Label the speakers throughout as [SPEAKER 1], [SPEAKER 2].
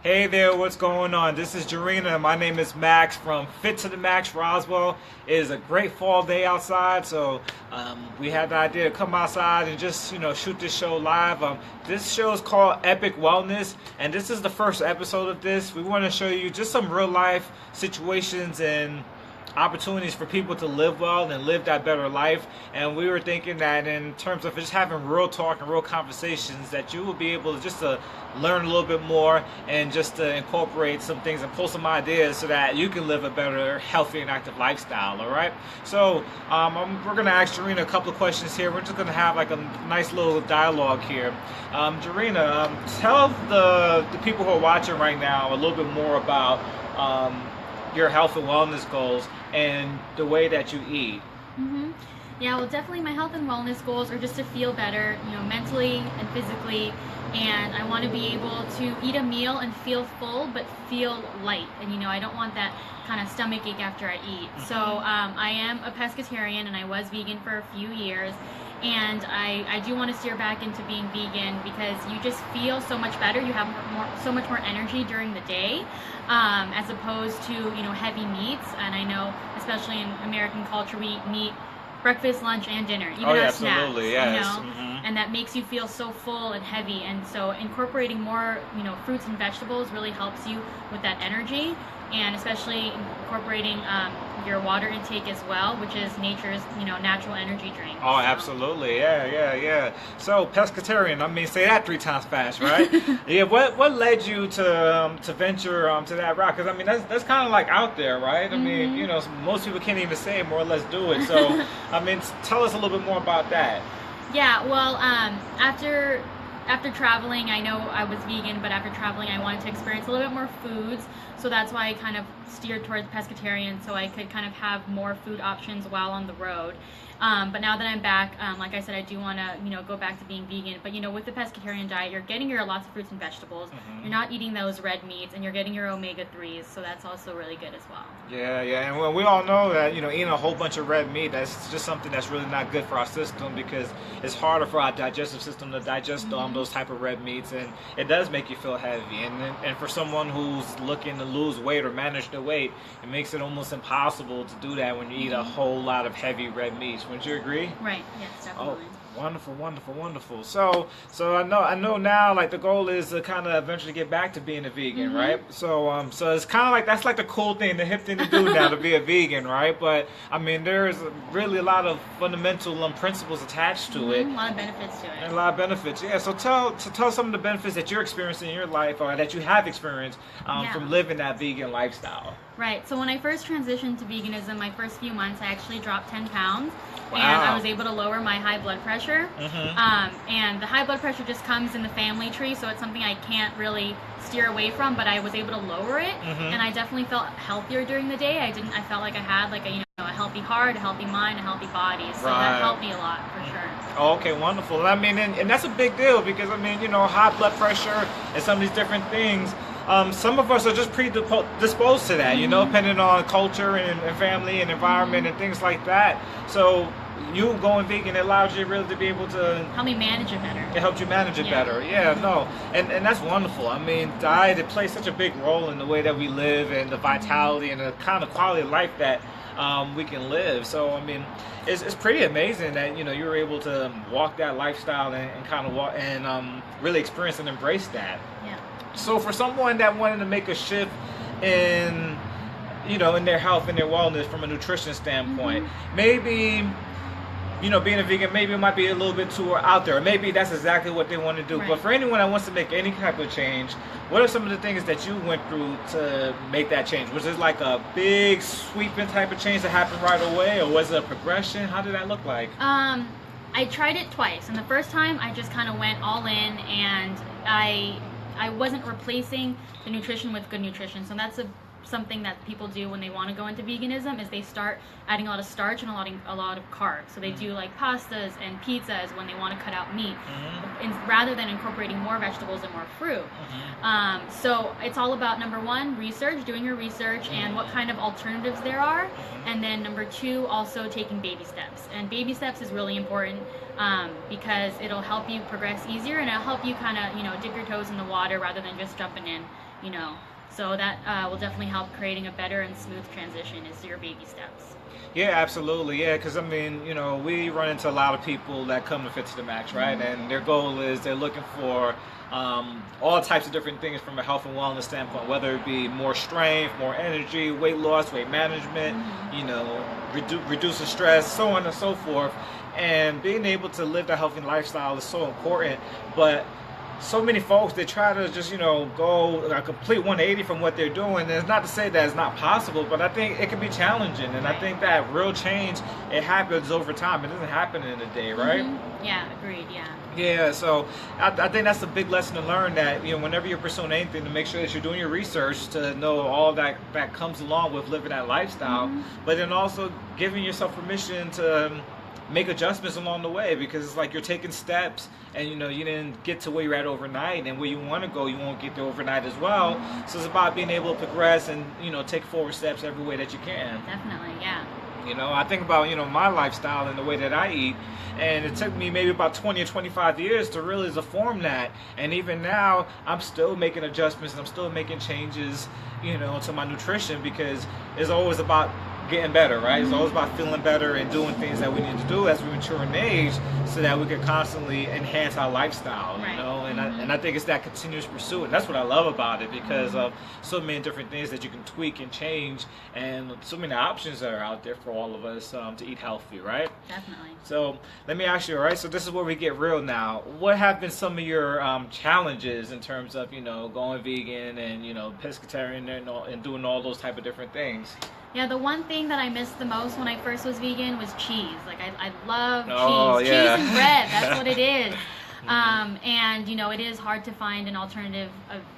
[SPEAKER 1] Hey there, what's going on? This is Jarena. My name is Max from Fit2DMax Roswell. It is a great fall day outside, so we had the idea to come outside and just shoot this show live. This show is called Epic Wellness, and this is the first episode of this. We want to show you just some real life situations and opportunities for people to live well and live that better life. And we were thinking that in terms of just having real talk and real conversations, that you will be able to just to learn a little bit more and just to incorporate some things and pull some ideas so that you can live a better, healthy, and active lifestyle. All right. So we're going to ask Jarena a couple of questions here. We're just going to have like a nice little dialogue here. Jarena, tell the people who are watching right now a little bit more about your health and wellness goals and the way that you eat.
[SPEAKER 2] Yeah, well, definitely my health and wellness goals are just to feel better, mentally and physically, and I want to be able to eat a meal and feel full but feel light, and I don't want that kind of stomach ache after I eat. So I am a pescatarian and I was vegan for a few years, and I do want to steer back into being vegan because you just feel so much better. You have so much more energy during the day, as opposed to heavy meats. And I know, especially in American culture, we eat meat breakfast, lunch, and dinner, even our
[SPEAKER 1] absolutely,
[SPEAKER 2] snacks.
[SPEAKER 1] yes.
[SPEAKER 2] And that makes you feel so full and heavy. And so incorporating more fruits and vegetables really helps you with that energy, and especially incorporating your water intake as well, which is nature's natural energy drink.
[SPEAKER 1] Oh, absolutely, yeah. So pescatarian, I mean, say that 3 times fast, right? Yeah. What led you to venture to that route? Because I mean, that's kind of like out there, right? I mean, most people can't even say it, more or less do it. So I mean, tell us a little bit more about that.
[SPEAKER 2] Yeah, well, after traveling, I know I was vegan, but after traveling, I wanted to experience a little bit more foods. So that's why I kind of steered towards pescatarian, so I could kind of have more food options while on the road. But now that I'm back, like I said, I do want to, go back to being vegan. But, with the pescatarian diet, you're getting your lots of fruits and vegetables. You're not eating those red meats, and you're getting your omega-3s, so that's also really good as well.
[SPEAKER 1] Yeah, and we all know that, eating a whole bunch of red meat, that's just something that's really not good for our system, because it's harder for our digestive system to digest those type of red meats, and it does make you feel heavy. And for someone who's looking to lose weight or manage their weight, it makes it almost impossible to do that when you eat a whole lot of heavy red meats. Wouldn't you agree?
[SPEAKER 2] Right. Yes, definitely.
[SPEAKER 1] Oh, wonderful. So I know now, like, the goal is to kind of eventually get back to being a vegan, right? So it's kind of like, that's like the cool thing, the hip thing to do now, to be a vegan, right? But I mean, there's really a lot of fundamental principles attached to it.
[SPEAKER 2] A lot of benefits to it.
[SPEAKER 1] And a lot of benefits, yeah. So tell some of the benefits that you're experiencing in your life, or that you have experienced from living that vegan lifestyle.
[SPEAKER 2] Right. So when I first transitioned to veganism, my first few months, I actually dropped 10 pounds.
[SPEAKER 1] Wow.
[SPEAKER 2] And I was able to lower my high blood pressure. And the high blood pressure just comes in the family tree, so it's something I can't really steer away from, but I was able to lower it. And I definitely felt healthier during the day. I felt like I had like a healthy heart, a healthy mind, a healthy body. So that helped me a lot, for sure.
[SPEAKER 1] Oh, okay, wonderful. I mean, and that's a big deal, because I mean, high blood pressure and some of these different things, some of us are just predisposed to that, depending on culture and family and environment and things like that. So you going vegan, it allows you really to be able to
[SPEAKER 2] help me manage it better.
[SPEAKER 1] It helps you manage it better. Yeah, no. And that's wonderful. I mean, diet, it plays such a big role in the way that we live and the vitality and the kind of quality of life that we can live. So I mean, it's pretty amazing that you were able to walk that lifestyle and kind of walk and really experience and embrace that.
[SPEAKER 2] Yeah.
[SPEAKER 1] So for someone that wanted to make a shift in in their health and their wellness from a nutrition standpoint, maybe being a vegan, maybe it might be a little bit too out there. Maybe that's exactly what they want to do.
[SPEAKER 2] Right.
[SPEAKER 1] But for anyone that wants to make any type of change, what are some of the things that you went through to make that change? Was it like a big sweeping type of change that happened right away, or was it a progression? How did that look like?
[SPEAKER 2] I tried it twice, and the first time I just kind of went all in, and I wasn't replacing the nutrition with good nutrition. So that's something that people do when they want to go into veganism, is they start adding a lot of starch and a lot of carbs. So they do like pastas and pizzas when they want to cut out meat, rather than incorporating more vegetables and more fruit. So it's all about, number one, doing your research and what kind of alternatives there are, and then number two, also taking baby steps. And baby steps is really important, because it'll help you progress easier, and it'll help you kind of dip your toes in the water rather than just jumping in you know. So that will definitely help creating a better and smooth transition is your baby steps.
[SPEAKER 1] Yeah, absolutely. Yeah, because I mean, we run into a lot of people that come to Fit2DMax, right?
[SPEAKER 2] Mm-hmm.
[SPEAKER 1] And their goal is they're looking for all types of different things from a health and wellness standpoint, whether it be more strength, more energy, weight loss, weight management,
[SPEAKER 2] Mm-hmm.
[SPEAKER 1] reducing stress, so on and so forth. And being able to live that healthy lifestyle is so important. But so many folks, they try to just go a complete 180 from what they're doing. And it's not to say that it's not possible, but I think it can be challenging, and I think that real change, it happens over time. It doesn't happen in a day, right?
[SPEAKER 2] Mm-hmm. Yeah, agreed. Yeah.
[SPEAKER 1] Yeah, so I think that's a big lesson to learn, that whenever you're pursuing anything, to make sure that you're doing your research to know all that comes along with living that lifestyle,
[SPEAKER 2] Mm-hmm.
[SPEAKER 1] but then also giving yourself permission to make adjustments along the way, because it's like you're taking steps, and you didn't get to where you're at overnight, and where you want to go, you won't get there overnight as well. So it's about being able to progress and take forward steps every way that you can.
[SPEAKER 2] Definitely. Yeah.
[SPEAKER 1] I think about my lifestyle and the way that I eat, and it took me maybe about 20 or 25 years to really to form that. And even now, I'm still making adjustments, and I'm still making changes, to my nutrition, because it's always about getting better, right? It's always about feeling better and doing things that we need to do as we mature in age, so that we can constantly enhance our lifestyle,
[SPEAKER 2] Right.
[SPEAKER 1] And I think it's that continuous pursuit, and that's what I love about it, because of so many different things that you can tweak and change, and so many options that are out there for all of us to eat healthy, right?
[SPEAKER 2] Definitely.
[SPEAKER 1] So let me ask you, all right, so this is where we get real now. What have been some of your challenges in terms of, going vegan and, pescatarian and doing all those type of different things?
[SPEAKER 2] Yeah, the one thing that I missed the most when I first was vegan was cheese. Like I love
[SPEAKER 1] Oh,
[SPEAKER 2] cheese,
[SPEAKER 1] yeah.
[SPEAKER 2] cheese and bread. That's what it is. And it is hard to find an alternative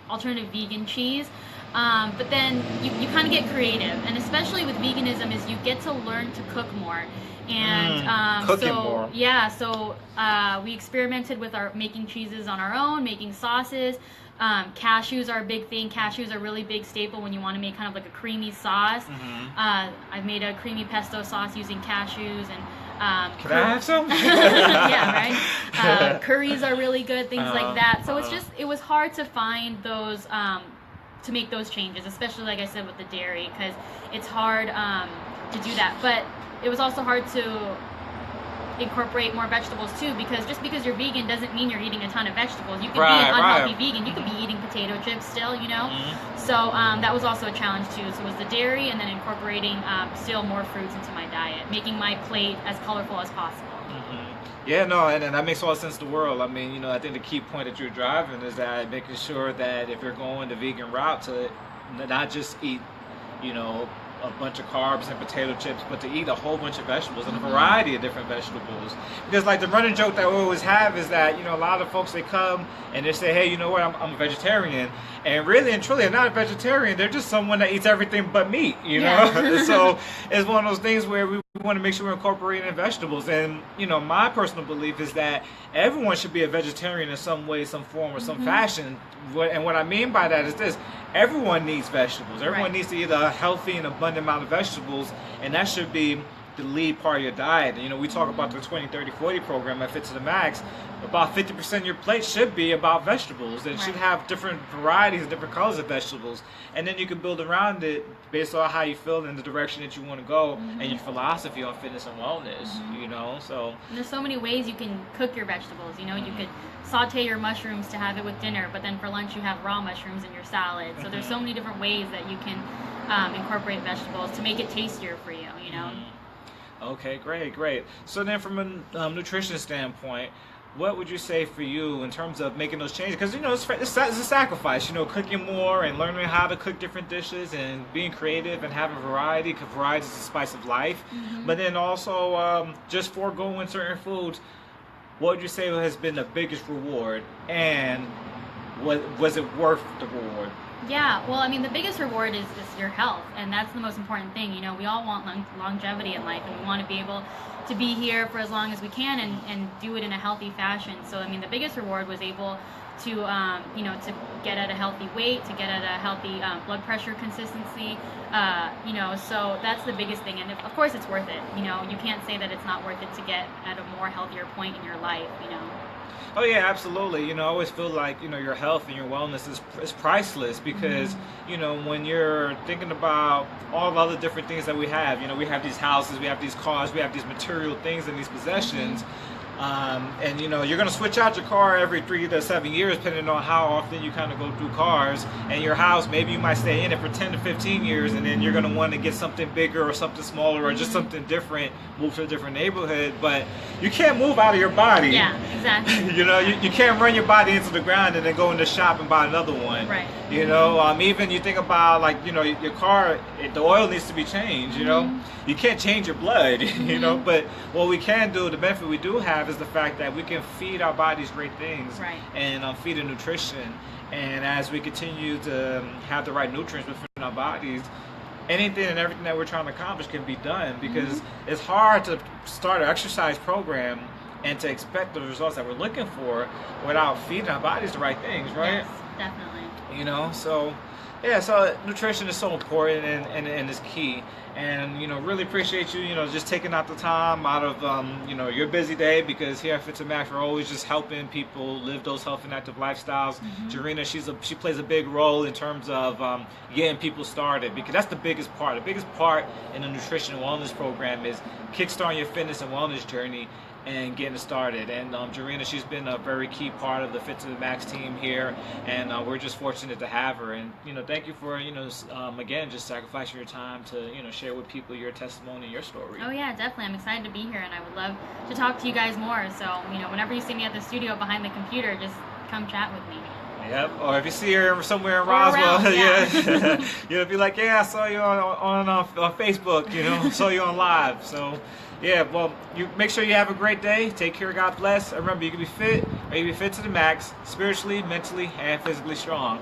[SPEAKER 2] vegan cheese. But then you kind of get creative, and especially with veganism, is you get to learn to cook more. And
[SPEAKER 1] Cooking more.
[SPEAKER 2] Yeah, so we experimented with making cheeses on our own, making sauces. Cashews are a big thing. Cashews are a really big staple when you want to make kind of like a creamy sauce. I've made a creamy pesto sauce using cashews, and
[SPEAKER 1] Can I have some?
[SPEAKER 2] yeah, right. Curries are really good, things like that. So it was hard to find those, to make those changes, especially like I said with the dairy, because it's hard to do that. But it was also hard to incorporate more vegetables too, because just because you're vegan doesn't mean you're eating a ton of vegetables. You can be an unhealthy vegan. You could be eating potato chips still, So that was also a challenge too. So it was the dairy, and then incorporating still more fruits into my diet, making my plate as colorful as possible.
[SPEAKER 1] Yeah, no, and that makes all sense in the world. I mean, I think the key point that you're driving is that making sure that if you're going the vegan route, to not just eat, a bunch of carbs and potato chips, but to eat a whole bunch of vegetables and a variety of different vegetables. Because like the running joke that we always have is that, a lot of folks, they come and they say, hey, you know what, I'm a vegetarian. And really and truly, they're not a vegetarian. They're just someone that eats everything but meat,
[SPEAKER 2] Yeah.
[SPEAKER 1] So it's one of those things where we want to make sure we're incorporating vegetables. And, my personal belief is that everyone should be a vegetarian in some way, some form, or some fashion. And what I mean by that is this: everyone needs vegetables. Everyone needs to eat a healthy and abundant amount of vegetables, and that should be the lead part of your diet. We talk about the 20, 30, 40 program at Fit2DMax. About 50% of your plate should be about vegetables. It should have different varieties, different colors of vegetables, and then you can build around it based on how you feel in the direction that you want to go, and your philosophy on fitness and wellness. So
[SPEAKER 2] And there's so many ways you can cook your vegetables. You could saute your mushrooms to have it with dinner, but then for lunch you have raw mushrooms in your salad. So there's so many different ways that you can incorporate vegetables to make it tastier for you.
[SPEAKER 1] Okay, great. So then, from a nutrition standpoint, what would you say for you in terms of making those changes? Because it's a sacrifice. Cooking more and learning how to cook different dishes and being creative and having variety, because variety is the spice of life. But then also just foregoing certain foods. What would you say has been the biggest reward, and was it worth the reward?
[SPEAKER 2] Yeah, well, I mean, the biggest reward is your health, and that's the most important thing. We all want longevity in life, and we want to be able to be here for as long as we can and do it in a healthy fashion. So, I mean, the biggest reward was able to, to get at a healthy weight, to get at a healthy blood pressure consistency, so that's the biggest thing. And of course it's worth it. You can't say that it's not worth it to get at a more healthier point in your life.
[SPEAKER 1] Oh yeah, absolutely. I always feel like your health and your wellness is priceless because when you're thinking about all the other different things that we have, we have these houses, we have these cars, we have these material things and these possessions. And you're going to switch out your car every 3 to 7 years depending on how often you kind of go through cars. And your house, maybe you might stay in it for 10 to 15 years, and then you're going to want to get something bigger or something smaller or just something different, move to a different neighborhood. But you can't move out of your body.
[SPEAKER 2] Yeah, exactly.
[SPEAKER 1] You can't run your body into the ground and then go in the shop and buy another one.
[SPEAKER 2] Right.
[SPEAKER 1] Even you think about your car, the oil needs to be changed. You can't change your blood. But what we can do, the benefit we do have is the fact that we can feed our bodies great things,
[SPEAKER 2] right,
[SPEAKER 1] and feed it nutrition. And as we continue to have the right nutrients within our bodies, anything and everything that we're trying to accomplish can be done, because it's hard to start an exercise program and to expect the results that we're looking for without feeding our bodies the right things, right?
[SPEAKER 2] Yes, definitely.
[SPEAKER 1] So nutrition is so important and is key. And really appreciate you just taking out the time out of your busy day, because here at Fit2DMax we're always just helping people live those healthy and active lifestyles. Jarena, she plays a big role in terms of getting people started, because that's the biggest part. The biggest part in the nutrition and wellness program is kickstarting your fitness and wellness journey and getting started. And Jarena, she's been a very key part of the Fit2DMax team here, and we're just fortunate to have her. And thank you for again just sacrificing your time to share with people your testimony and your story.
[SPEAKER 2] Oh yeah, definitely. I'm excited to be here, and I would love to talk to you guys more. So whenever you see me at the studio behind the computer, just come chat with me.
[SPEAKER 1] Yep. Or if you see her somewhere in
[SPEAKER 2] or
[SPEAKER 1] Roswell,
[SPEAKER 2] around,
[SPEAKER 1] you'll be like, yeah, I saw you on Facebook. Saw you on live. So. Yeah, well, you make sure you have a great day. Take care. God bless. And remember, you can be fit, or you can be fit to the max, spiritually, mentally, and physically strong.